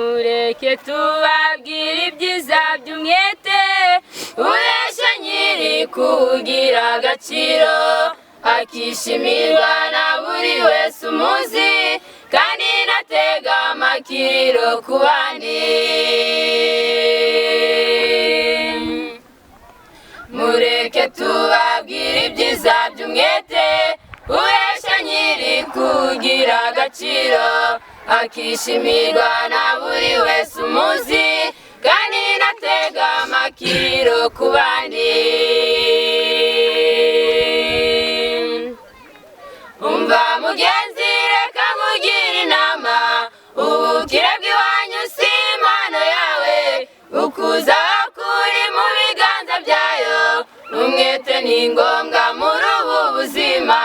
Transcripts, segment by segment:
mureke tubabwire ibyiza by'umwete uhesha nyiri kugira agaciro akishimirwa na buri wese umuzi kandi natega amakiriro ku bandi. Mureke tubabwire ibyiza by'umwete uhesha nyiri kugira agaciro akishimirwa na buri wese umuzi kandi natega amakiriro ku bandi. Umva mugenzi reka nkugire inama ubukire bw'iwanyu si impano yawe ukuza kuri mu biganza byayo umwete ni ngombwa muri ubu buzima.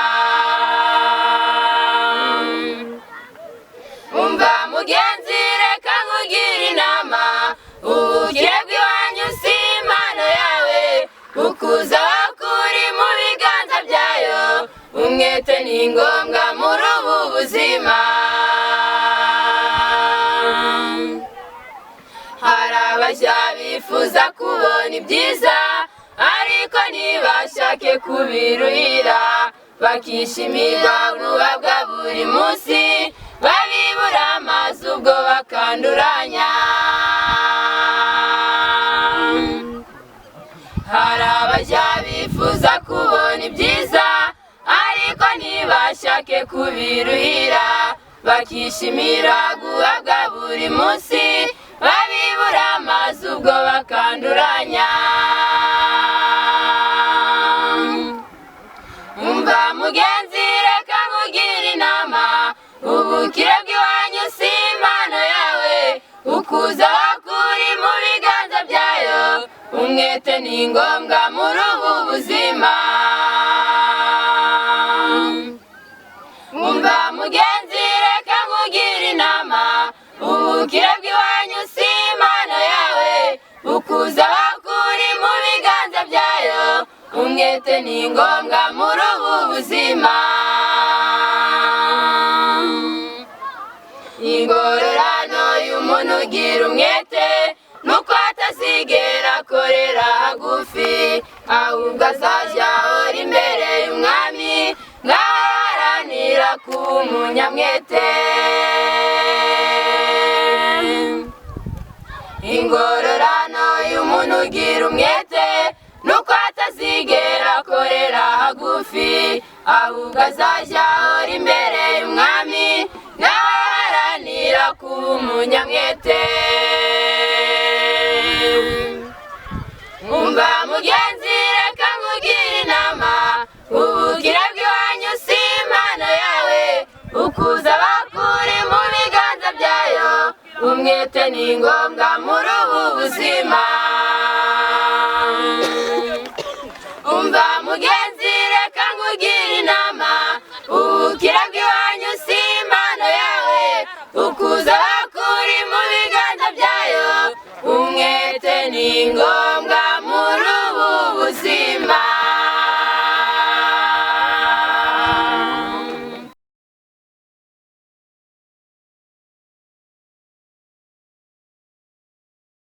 Umva mugenzi reka nkugire inama ubukire bw'iwanyu si impano yawe ukuza kuri mu biganza byayo umwete ni ngombwa muri ubu buzima. Hari abashya bifuza kubona ibyiza ariko ntibashake kubiruhira bakishimirwa guhabwa buri munsi babibura amazi ubwo bakanduranya. Hari abashya bifuza kubona ibyiza ariko ntibashake kubiruhira bakishimira guhabwa buri munsi babibura amazi ubwo bakanduranya. Umva mugenzi reka nkugire inama ubukire bw'iwanyu si impano yawe ukuza kuri mu biganza byayo umwete ni ngombwa muri ubu buzima. Umva mugenzi reka nkugire inama ubukire bw'iwanyu si impano yawe ukuza kuri mu biganza byayo umwete ni ngombwa muri ubu buzima. Ingororano y'umuntu ugira umwete nuko atazigera akorera hagufi ahubwo azajya ahora imbere y'umwami ngaharanira kuba umunyamwete. Ingororano y'umuntu ugira umwete nuko atazigera akorera hagufi ahubwo azajya ahora imbere y'umwami ngaharanira kuba umunyamwete. Umva mugenzi reka nkugire inama ubukire bw'iwanyu si impano yawe ukuza bakuri mu biganza byayo umwete ni ngombwa muri ubu buzima. Umva mugenzi